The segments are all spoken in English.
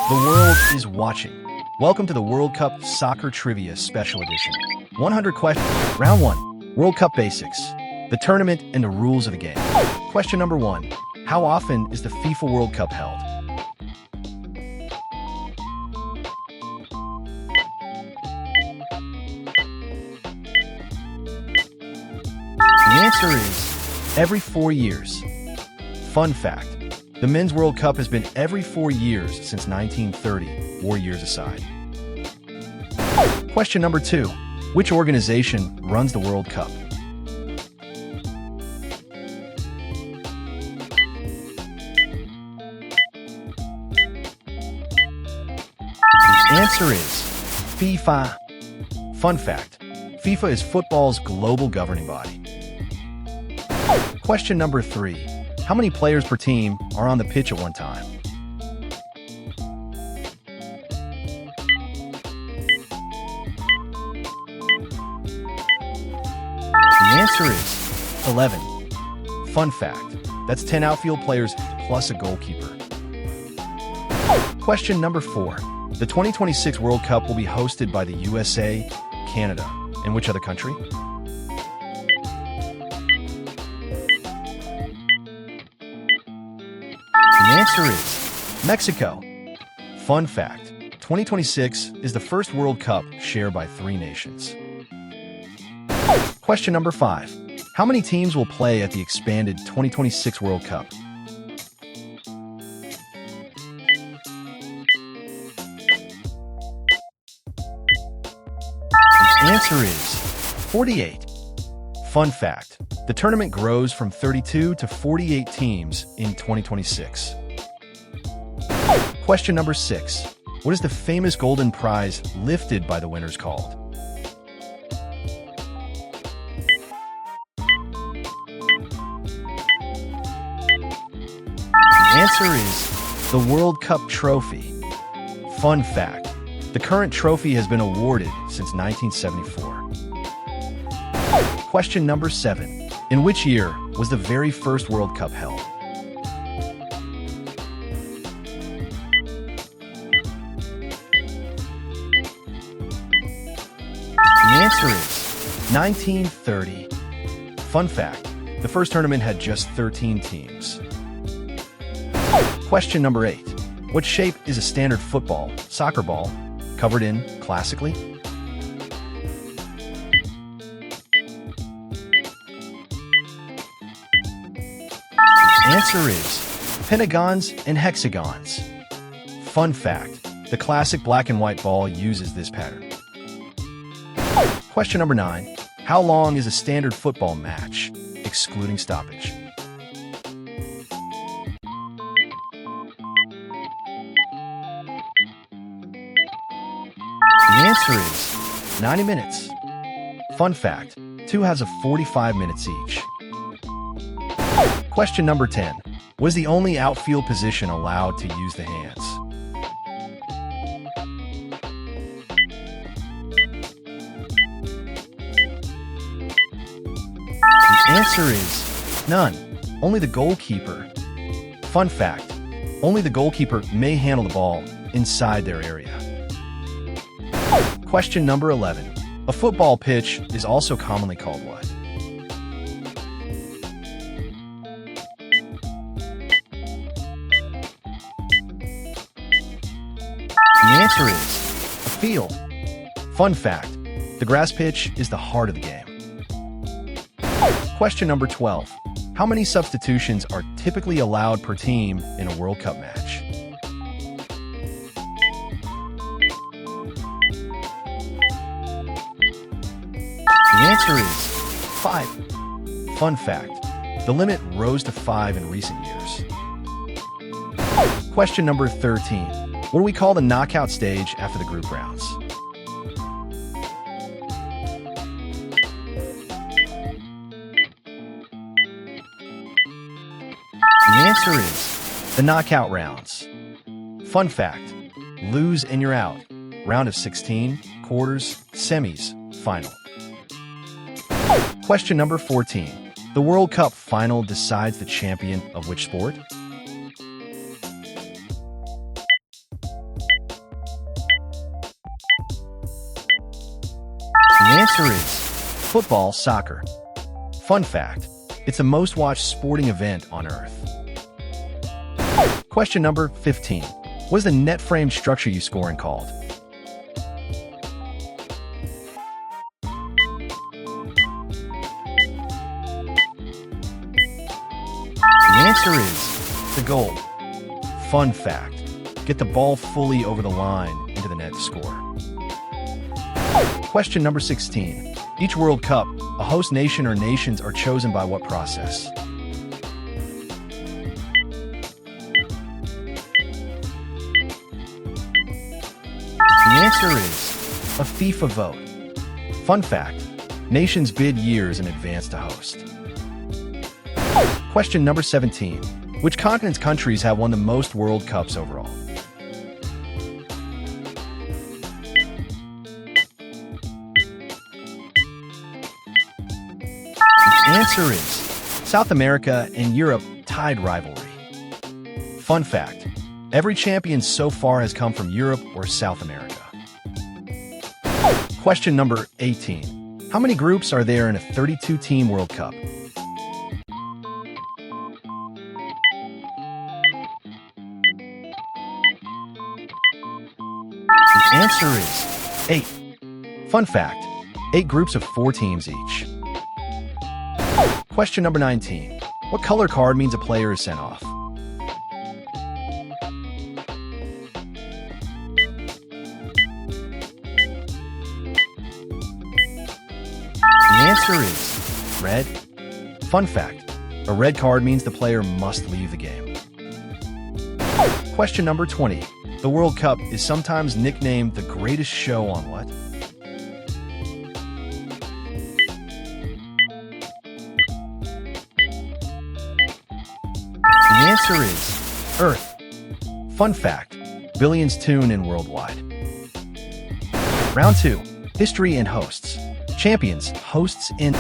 The world is watching. Welcome to the World Cup Soccer Trivia Special Edition. 100 questions. Round 1. World Cup Basics. The tournament and the rules of the game. Question number 1. How often is the FIFA World Cup held? The answer is every 4 years. Fun fact. The Men's World Cup has been every 4 years since 1930, war years aside. Question number 2. Which organization runs the World Cup? The answer is FIFA. Fun fact. FIFA is football's global governing body. Question number 3. How many players per team are on the pitch at one time? The answer is 11. Fun fact, that's 10 outfield players plus a goalkeeper. Question number 4. The 2026 World Cup will be hosted by the USA, Canada, and which other country? The answer is Mexico. Fun fact, 2026 is the first World Cup shared by 3 nations. Question number 5. How many teams will play at the expanded 2026 World Cup? The answer is 48. Fun fact, the tournament grows from 32 to 48 teams in 2026. Question number 6. What is the famous golden prize lifted by the winners called? The answer is the World Cup trophy. Fun fact, the current trophy has been awarded since 1974. Question number 7. In which year was the very first World Cup held? The answer is 1930. Fun fact, the first tournament had just 13 teams. Question number 8. What shape is a standard soccer ball, covered in classically? The answer is pentagons and hexagons. Fun fact, the classic black and white ball uses this pattern. Question number 9. How long is a standard football match, excluding stoppage? The answer is 90 minutes. Fun fact, 2 has a 45 minutes each. Question number 10. Was the only outfield position allowed to use the hands? The answer is none. Only the goalkeeper. Fun fact, only the goalkeeper may handle the ball inside their area. Question number 11. A football pitch is also commonly called what? The answer is a field. Fun fact, the grass pitch is the heart of the game. Question number 12. How many substitutions are typically allowed per team in a World Cup match? The answer is 5. Fun fact, the limit rose to 5 in recent years. Question number 13. What do we call the knockout stage after the group rounds? The answer is the knockout rounds. Fun fact, lose and you're out. Round of 16, quarters, semis, final. Question number 14. The World Cup final decides the champion of which sport? The The answer is football, soccer. Fun fact, it's the most watched sporting event on Earth. Question number 15. What is the net frame structure you score in called? The answer is the goal. Fun fact, get the ball fully over the line into the net to score. Question number 16. Each World Cup, a host nation or nations are chosen by what process? The answer is a FIFA vote. Fun fact, nations bid years in advance to host. Question number 17. Which continent's countries have won the most World Cups overall? The answer is South America and Europe tied rivalry. Fun fact, every champion so far has come from Europe or South America. Question number 18. How many groups are there in a 32-team World Cup? The answer is 8. Fun fact, 8 groups of 4 teams each. Question number 19. What color card means a player is sent off? The answer is red. Fun fact, a red card means the player must leave the game. Question number 20. The World Cup is sometimes nicknamed the greatest show on what? The answer is Earth. Fun fact, billions tune in worldwide. Round 2. History and hosts. Champions, hosts in...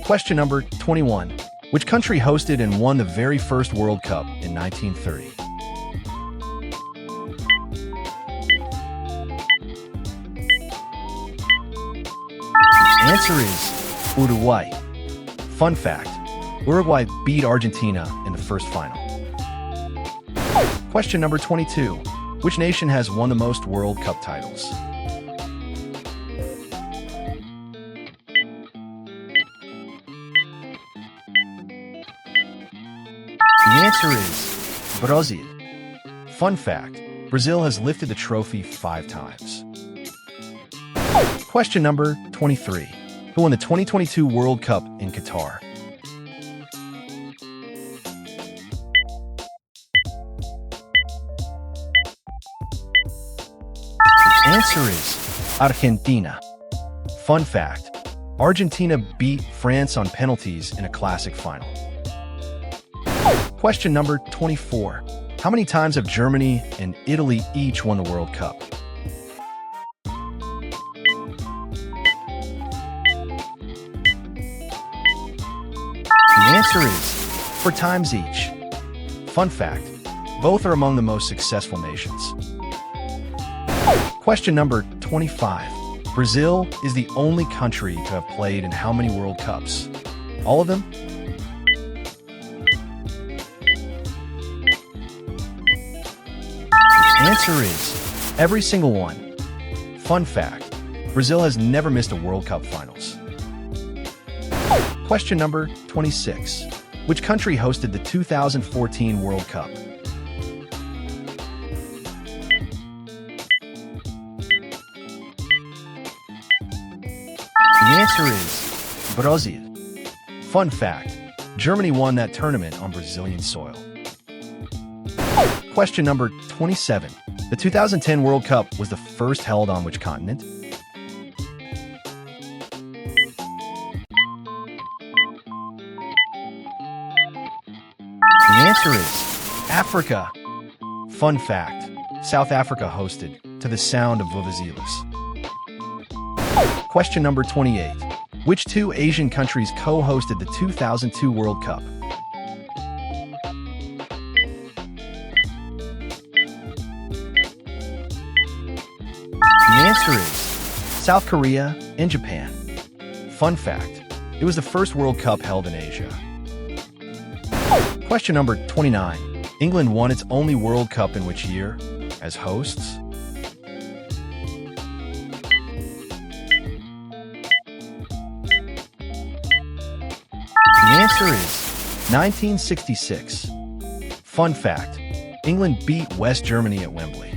Question number 21. Which country hosted and won the very first World Cup in 1930? The answer is Uruguay. Fun fact, Uruguay beat Argentina in the first final. Question number 22. Which nation has won the most World Cup titles? The answer is Brazil. Fun fact, Brazil has lifted the trophy 5 times. Question number 23. Who won the 2022 World Cup in Qatar? The answer is Argentina. Fun fact, Argentina beat France on penalties in a classic final. Question number 24. How many times have Germany and Italy each won the World Cup? The answer is 4 times each. Fun fact, both are among the most successful nations. Question number 25. Brazil is the only country to have played in how many World Cups? All of them? The answer is every single one. Fun fact, Brazil has never missed a World Cup finals. Question number 26. Which country hosted the 2014 World Cup? The answer is Brazil. Fun fact, Germany won that tournament on Brazilian soil. Question number 27. The 2010 World Cup was the first held on which continent? The answer is Africa. Fun fact, South Africa hosted to the sound of vuvuzelas. Question number 28. Which 2 Asian countries co-hosted the 2002 World Cup? The answer is South Korea and Japan. Fun fact, it was the first World Cup held in Asia. Question number 29. England won its only World Cup in which year as hosts? The answer is 1966. Fun fact, England beat West Germany at Wembley.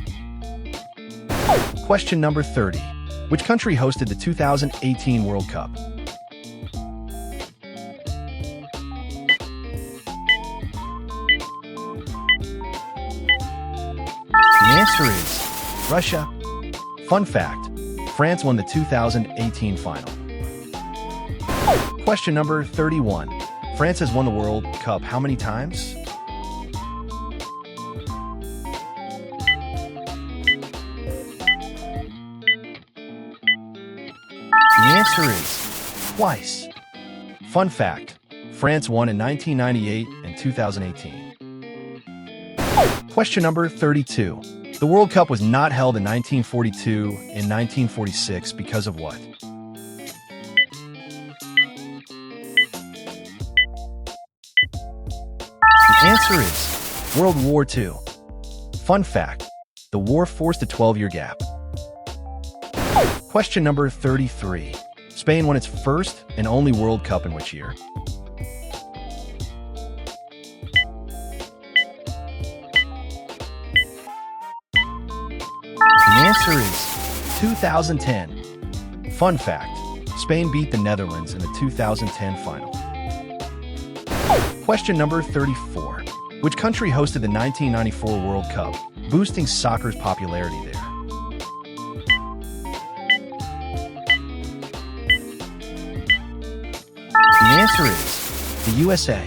Question number 30. Which country hosted the 2018 World Cup? The answer is Russia. Fun fact, France won the 2018 final. Question number 31. France has won the World Cup how many times? The answer is twice. Fun fact, France won in 1998 and 2018. Question number 32. The World Cup was not held in 1942 and 1946 because of what? The answer is World War II. Fun fact, the war forced a 12-year gap. Question number 33. Spain won its first and only World Cup in which year? The answer is 2010. Fun fact, Spain beat the Netherlands in the 2010 final. Question number 34. Which country hosted the 1994 World Cup, boosting soccer's popularity there? The answer is the USA.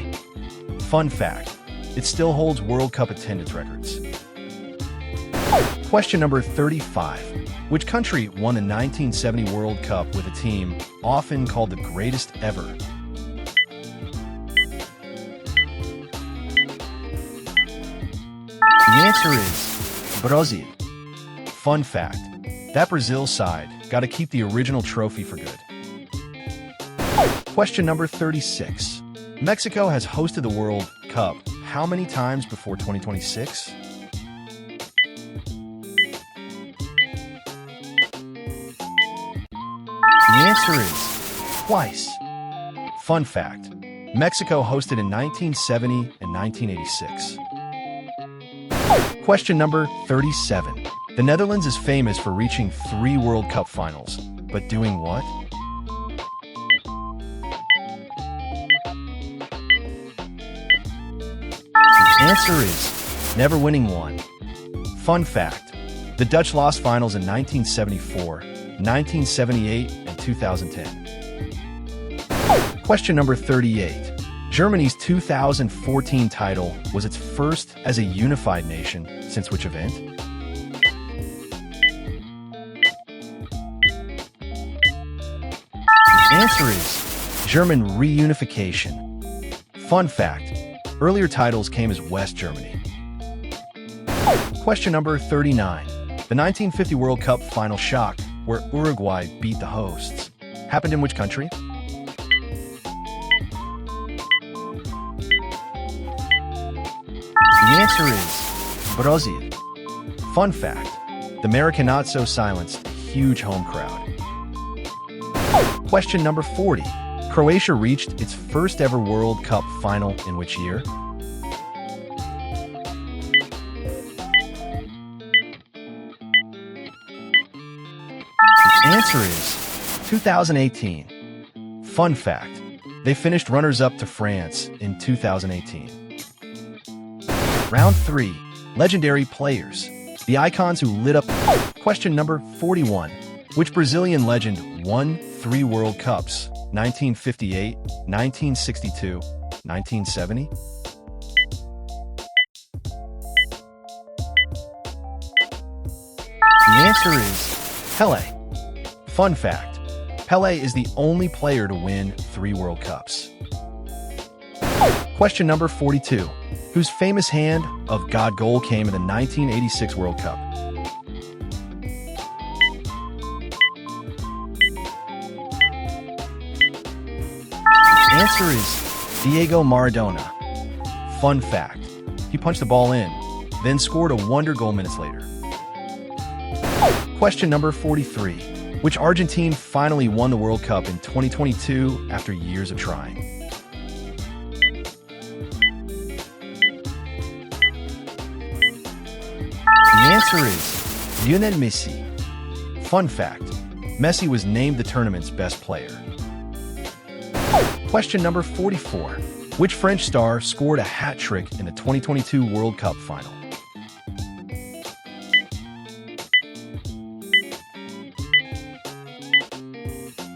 Fun fact, it still holds World Cup attendance records. Question number 35. Which country won the 1970 World Cup with a team often called the greatest ever? The answer is Brazil. Fun fact, that Brazil side got to keep the original trophy for good. Question number 36. Mexico has hosted the World Cup how many times before 2026? The answer is twice. Fun fact, Mexico hosted in 1970 and 1986. Question number 37. The Netherlands is famous for reaching 3 World Cup finals, but doing what? The answer is never winning one. Fun fact, the Dutch lost finals in 1974, 1978, and 2010. Question number 38. Germany's 2014 title was its first as a unified nation since which event? The answer is German reunification. Fun fact, earlier titles came as West Germany. Question number 39. The 1950 World Cup final shock, where Uruguay beat the hosts, happened in which country? The answer is Brazil. Fun fact, the Maracanazo silenced a huge home crowd. Question number 40. Croatia reached its first ever World Cup final in which year? The answer is 2018. Fun fact, they finished runners-up to France in 2018. Round 3. Legendary players. The icons who lit up. Question number 41. Which Brazilian legend won 3 World Cups? 1958, 1962, 1970? The answer is Pelé. Fun fact, Pelé is the only player to win 3 World Cups. Question number 42. Whose famous hand of God goal came in the 1986 World Cup? answer is Diego Maradona. Fun fact, he punched the ball in, then scored a wonder goal minutes later. Question number 43. Which Argentine finally won the World Cup in 2022 after years of trying? The answer is Lionel Messi. Fun fact, Messi was named the tournament's best player. Question number 44. Which French star scored a hat-trick in the 2022 World Cup final?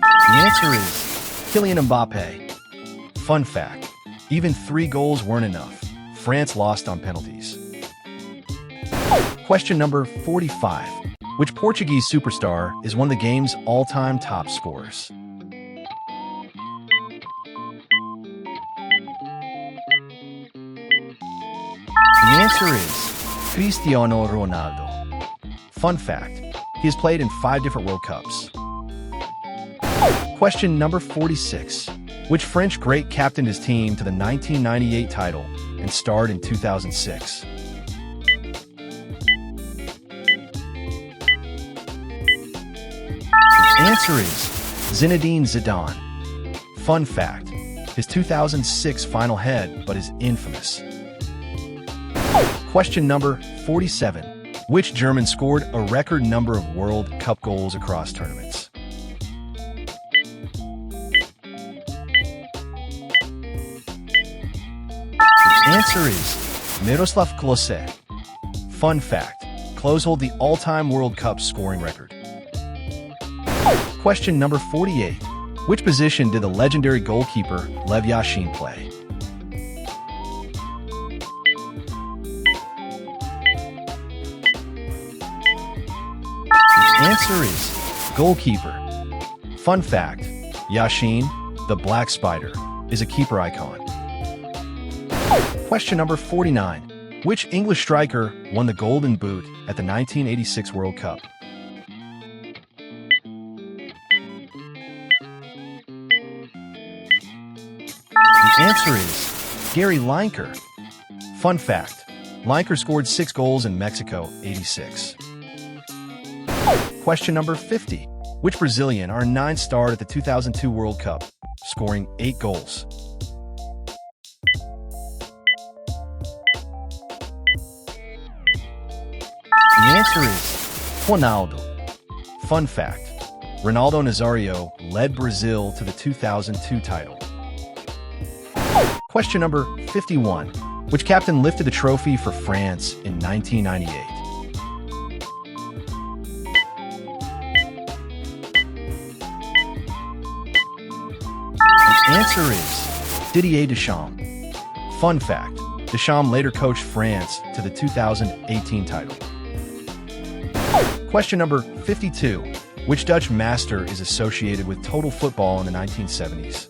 The answer is Kylian Mbappe. Fun fact, even 3 goals weren't enough. France lost on penalties. Question number 45. Which Portuguese superstar is one of the game's all-time top scorers? The answer is Cristiano Ronaldo. Fun fact, he has played in 5 different World Cups. Question number 46. Which French great captained his team to the 1998 title and starred in 2006? The answer is Zinedine Zidane. Fun fact, his 2006 final head but is infamous. Question number 47. Which German scored a record number of World Cup goals across tournaments? The answer is Miroslav Klose. Fun fact, Klose hold the all-time World Cup scoring record. Question number 48. Which position did the legendary goalkeeper Lev Yashin play? The answer is goalkeeper. Fun fact, Yashin, the Black Spider, is a keeper icon. Question number 49. Which English striker won the Golden Boot at the 1986 World Cup? The answer is Gary Lineker. Fun fact, Lineker scored 6 goals in Mexico '86. Question number 50. Which Brazilian earned 9 stars at the 2002 World Cup, scoring 8 goals? The answer is Ronaldo. Fun fact, Ronaldo Nazario led Brazil to the 2002 title. Question number 51. Which captain lifted the trophy for France in 1998? The answer is Didier Deschamps. Fun fact, Deschamps later coached France to the 2018 title. Question number 52. Which Dutch master is associated with total football in the 1970s?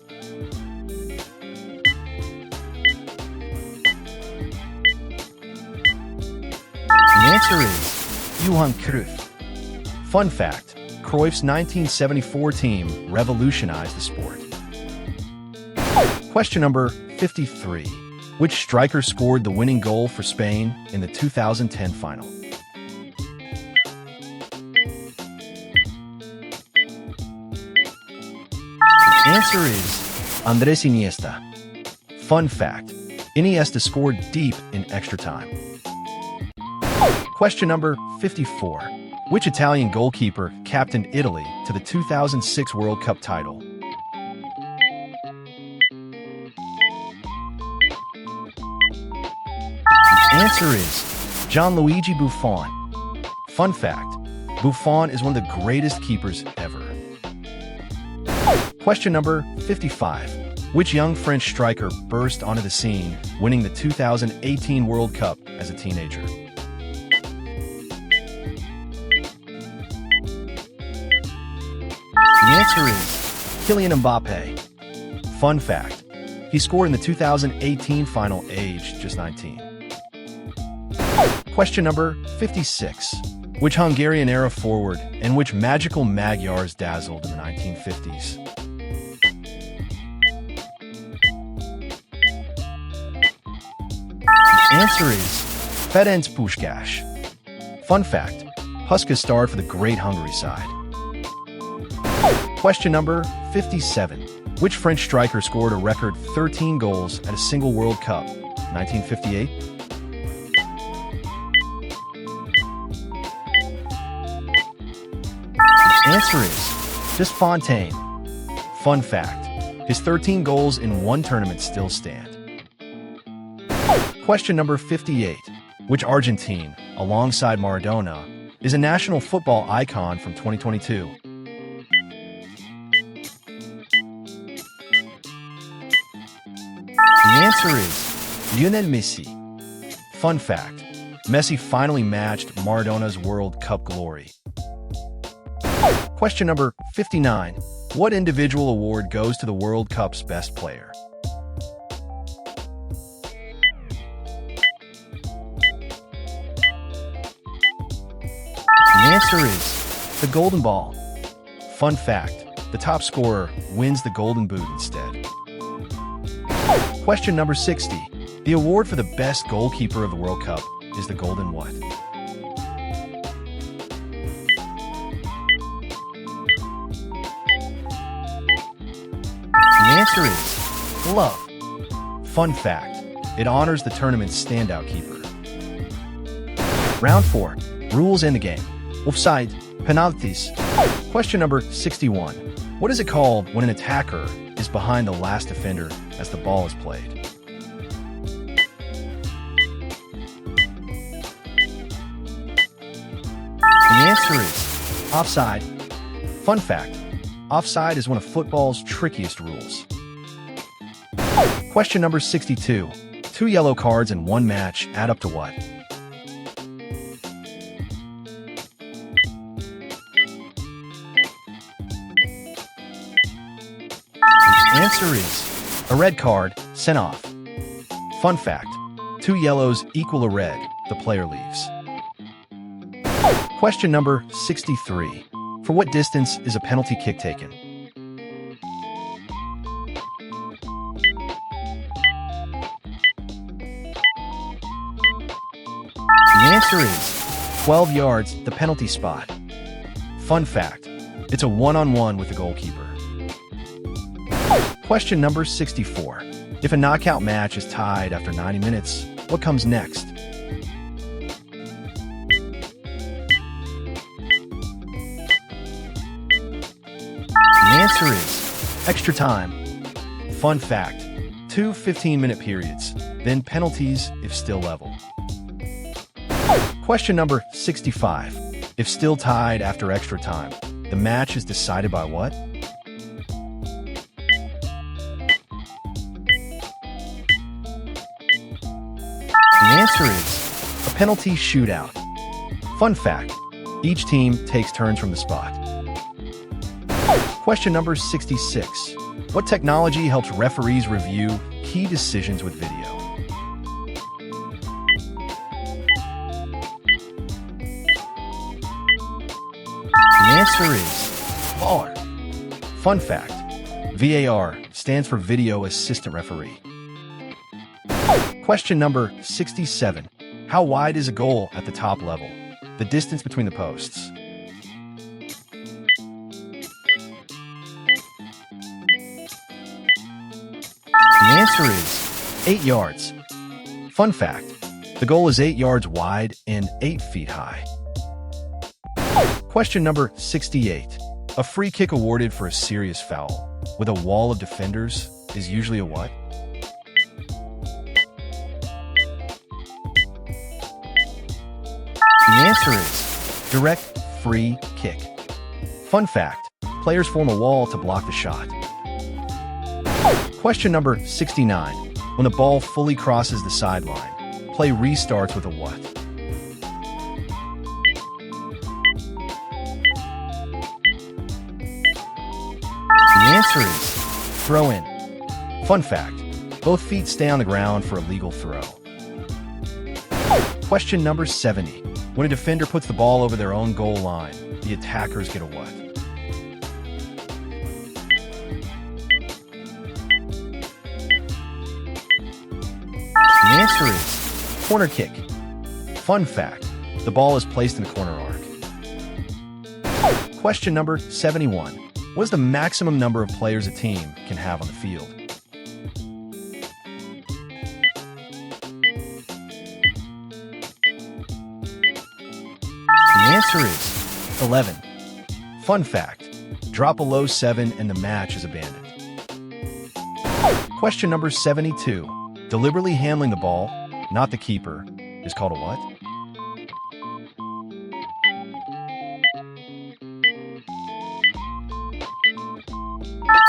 The answer is Johan Cruyff. Fun fact, Cruyff's 1974 team revolutionized the sport. Question number 53. Which striker scored the winning goal for Spain in the 2010 final? The answer is Andres Iniesta. Fun fact, Iniesta scored deep in extra time. Question number 54. Which Italian goalkeeper captained Italy to the 2006 World Cup title? The answer is Gianluigi Buffon. Fun fact, Buffon is one of the greatest keepers ever. Question number 55. Which young French striker burst onto the scene, winning the 2018 World Cup as a teenager? The answer is Kylian Mbappe. Fun fact, he scored in the 2018 final aged just 19. Question number 56. Which Hungarian-era forward and which magical Magyars dazzled in the 1950s? Answer is Ferenc Puskás. Fun fact, Puskás starred for the Great Hungary side. Question number 57. Which French striker scored a record 13 goals at a single World Cup? 1958? The answer is Desfontaine. Fun fact, his 13 goals in one tournament still stand. Question number 58. Which Argentine, alongside Maradona, is a national football icon from 2022? The answer is Lionel Messi. Fun fact, Messi finally matched Maradona's World Cup glory. Question number 59. What individual award goes to the World Cup's best player? The answer is the Golden Ball. Fun fact, the top scorer wins the Golden Boot instead. Question number 60. The award for the best goalkeeper of the World Cup is the Golden what? The answer is Glove. Fun fact, it honors the tournament's standout keeper. Round 4. Rules in the game. Offside, penalties. Question number 61. What is it called when an attacker is behind the last defender as the ball is played? The answer is offside. Fun fact, offside is one of football's trickiest rules. Question number 62. 2 yellow cards in one match add up to what? The answer is a red card, sent off. Fun fact, 2 yellows equal a red, the player leaves. Question number 63. For what distance is a penalty kick taken? The answer is 12 yards, the penalty spot. Fun fact, it's a one-on-one with the goalkeeper. Question number 64. If a knockout match is tied after 90 minutes, what comes next? The answer is extra time. Fun fact, 2 15-minute periods, then penalties if still level. Question number 65. If still tied after extra time, the match is decided by what? The answer is a penalty shootout. Fun fact, each team takes turns from the spot. Question number 66. What technology helps referees review key decisions with video? The answer is VAR. Fun fact, VAR stands for Video Assistant Referee. Question number 67. How wide is a goal at the top level? The distance between the posts. The answer is 8 yards. Fun fact, the goal is 8 yards wide and 8 feet high. Question number 68. A free kick awarded for a serious foul with a wall of defenders is usually a what? The answer is direct free kick. Fun fact, players form a wall to block the shot. Question number 69. When the ball fully crosses the sideline, play restarts with a what? The answer is throw in. Fun fact, both feet stay on the ground for a legal throw. Question number 70. When a defender puts the ball over their own goal line, the attackers get a what? The answer is Corner kick. Fun fact, the ball is placed in the corner arc. Question number 71. What is the maximum number of players a team can have on the field? The answer is 11. Fun fact, drop below 7 and the match is abandoned. Question number 72. Deliberately handling the ball, not the keeper, is called a what?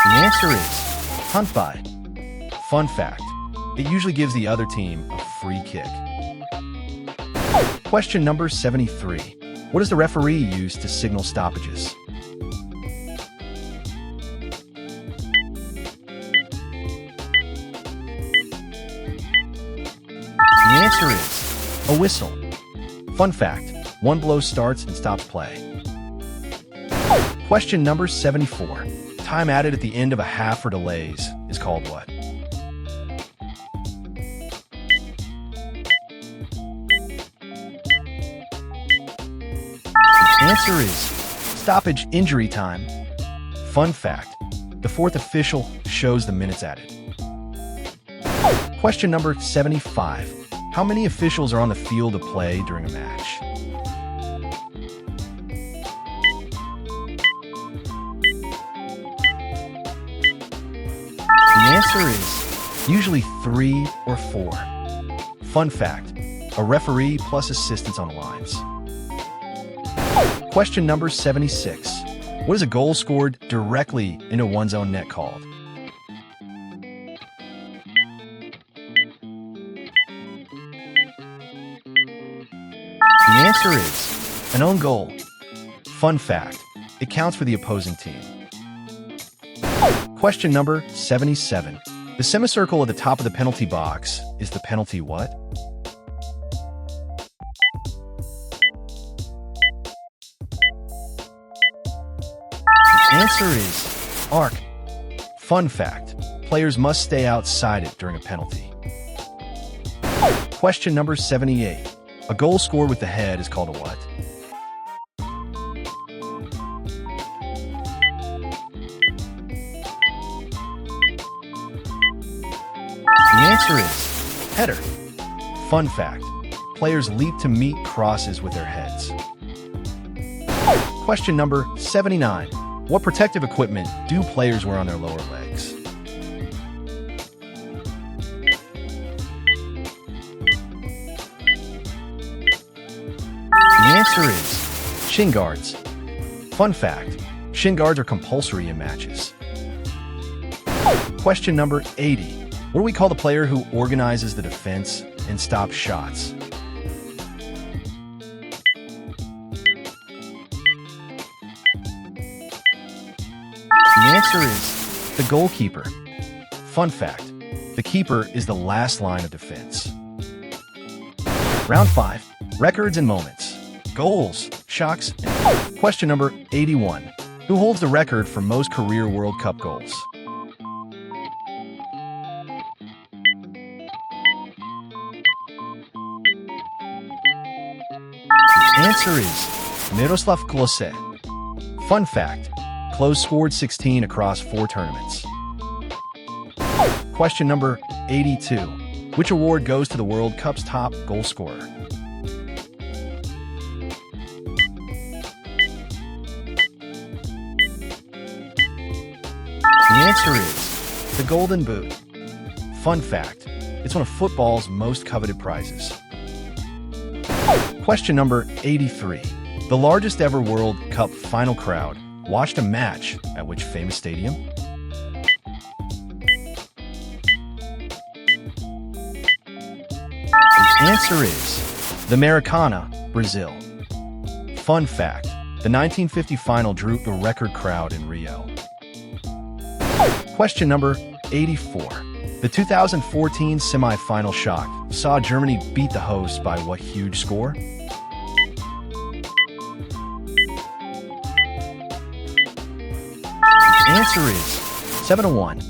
The answer is punt by. Fun fact, it usually gives the other team a free kick. Question number 73. What does the referee use to signal stoppages? The answer is a whistle. Fun fact, one blow starts and stops play. Question number 74. Time added at the end of a half for delays is called what? The answer is stoppage injury time. Fun fact, the fourth official shows the minutes added. Question number 75. How many officials are on the field of play during a match? The answer is usually 3 or 4. Fun fact, a referee plus assistants on the lines. Question number 76. What is a goal scored directly into one's own net called? The answer is an own goal. Fun fact, it counts for the opposing team. Question number 77. The semicircle at the top of the penalty box is the penalty what? The answer is arc. Fun fact, players must stay outside it during a penalty. Question number 78. A goal scored with the head is called a what? The answer is header. Fun fact, players leap to meet crosses with their heads. Question number 79. What protective equipment do players wear on their lower legs? The answer is shin guards. Fun fact, shin guards are compulsory in matches. Question number 80. What do we call the player who organizes the defense and stops shots? The answer is the goalkeeper. Fun fact, the keeper is the last line of defense. Round 5. Records and moments. Goals, shocks, and... Question number 81. Who holds the record for most career World Cup goals? The answer is Miroslav Klose. Fun fact, Klose scored 16 across 4 tournaments. Question number 82. Which award goes to the World Cup's top goal scorer? The answer is the Golden Boot. Fun fact, it's one of football's most coveted prizes. Question number 83. The largest ever World Cup final crowd watched a match at which famous stadium? The answer is the Maracanã, Brazil. Fun fact, the 1950 final drew a record crowd in Rio. Question number 84. The 2014 semi-final shock saw Germany beat the hosts by what huge score? The answer is 7-1.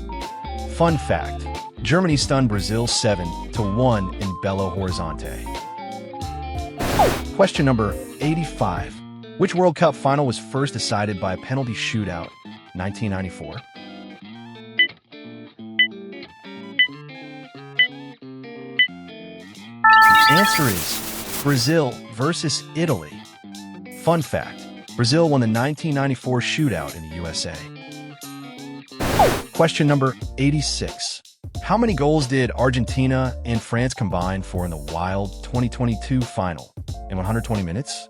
Fun fact, Germany stunned Brazil 7-1 in Belo Horizonte. Question number 85. Which World Cup final was first decided by a penalty shootout? 1994. The answer is Brazil versus Italy. Fun fact, Brazil won the 1994 shootout in the USA. Question number 86. How many goals did Argentina and France combine for in the wild 2022 final in 120 minutes?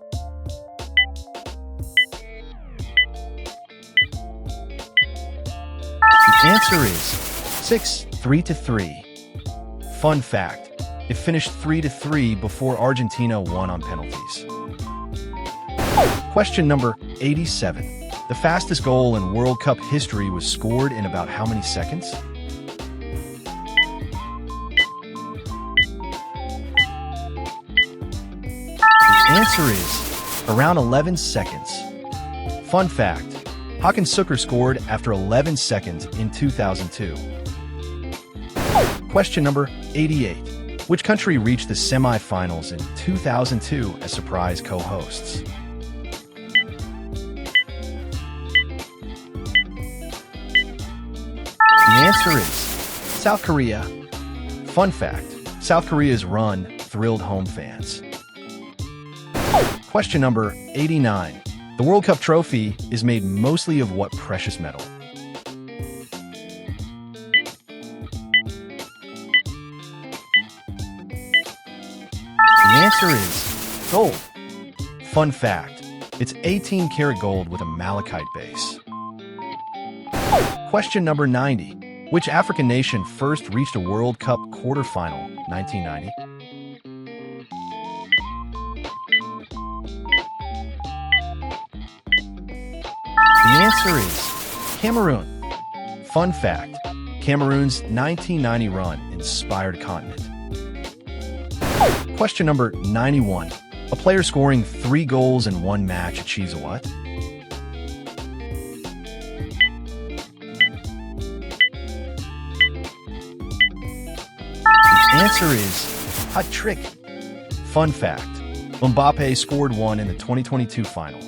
The answer is 6, 3-3. Fun fact, it finished 3-3 before Argentina won on penalties. Question number 87. The fastest goal in World Cup history was scored in about how many seconds? The answer is around 11 seconds. Fun fact, Hakan Şükür scored after 11 seconds in 2002. Question number 88. Which country reached the semi-finals in 2002 as surprise co-hosts? The answer is South Korea. Fun fact, South Korea's run thrilled home fans. Question number 89. The World Cup trophy is made mostly of what precious metal? The answer is gold. Fun fact, it's 18-karat gold with a malachite base. Question number 90. Which African nation first reached a World Cup quarterfinal, 1990? The answer is Cameroon. Fun fact, Cameroon's 1990 run inspired a continent. Question number 91. A player scoring 3 goals in one match achieves a what? The answer is hat trick. Fun fact, Mbappe scored 1 in the 2022 final.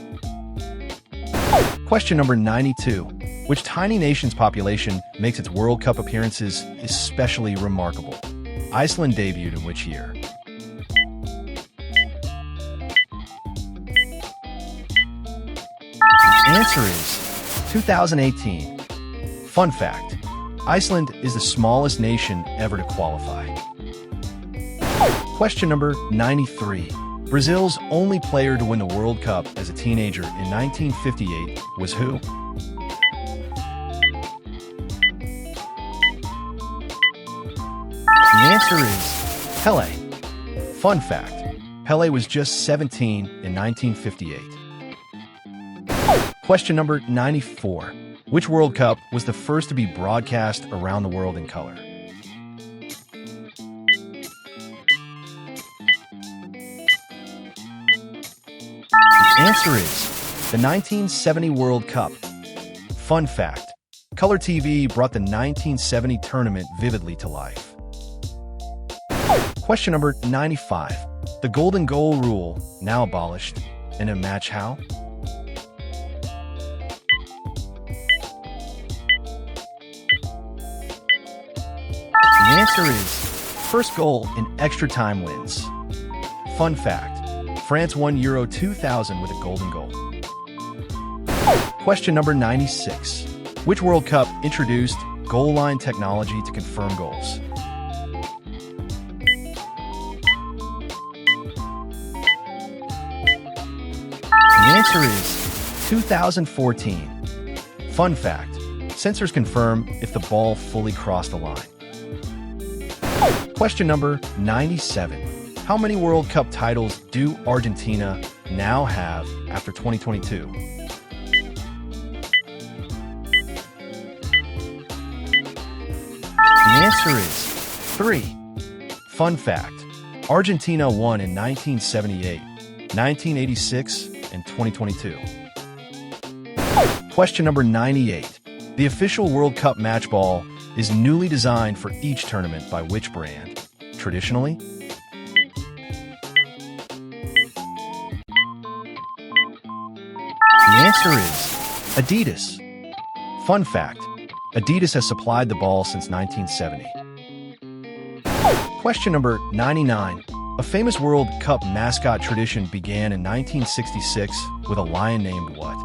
Question number 92. Which tiny nation's population makes its World Cup appearances especially remarkable? Iceland debuted in which year? The answer is 2018. Fun fact, Iceland is the smallest nation ever to qualify. Question number 93. Brazil's only player to win the World Cup as a teenager in 1958 was who? The answer is Pelé. Fun fact, Pelé was just 17 in 1958. Question number 94. Which World Cup was the first to be broadcast around the world in color? The answer is the 1970 World Cup. Fun fact, color TV brought the 1970 tournament vividly to life. Question number 95. The golden goal rule, now abolished, in a match how? The answer is first goal in extra time wins. Fun fact, France won Euro 2000 with a golden goal. Question number 96. Which World Cup introduced goal line technology to confirm goals? The answer is 2014. Fun fact, sensors confirm if the ball fully crossed the line. Question number 97. How many World Cup titles do Argentina now have after 2022? The answer is 3. Fun fact, Argentina won in 1978, 1986, and 2022. Question number 98. The official World Cup match ball is newly designed for each tournament by which brand? Traditionally, The answer is Adidas. Fun fact, Adidas has supplied the ball since 1970. Question number 99. A famous World Cup mascot tradition began in 1966 with a lion named what?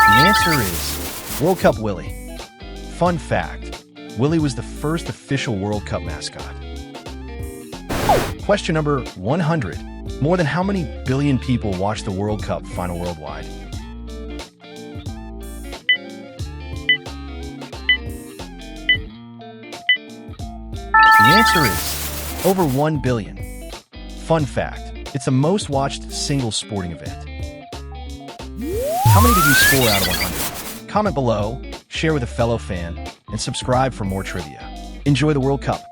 The answer is World Cup Willie. Fun fact, Willie was the first official World Cup mascot. Question number 100. More than how many billion people watch the World Cup final worldwide? The answer is over 1 billion. Fun fact, it's the most watched single sporting event. How many did you score out of 100? Comment below, share with a fellow fan, and subscribe for more trivia. Enjoy the World Cup.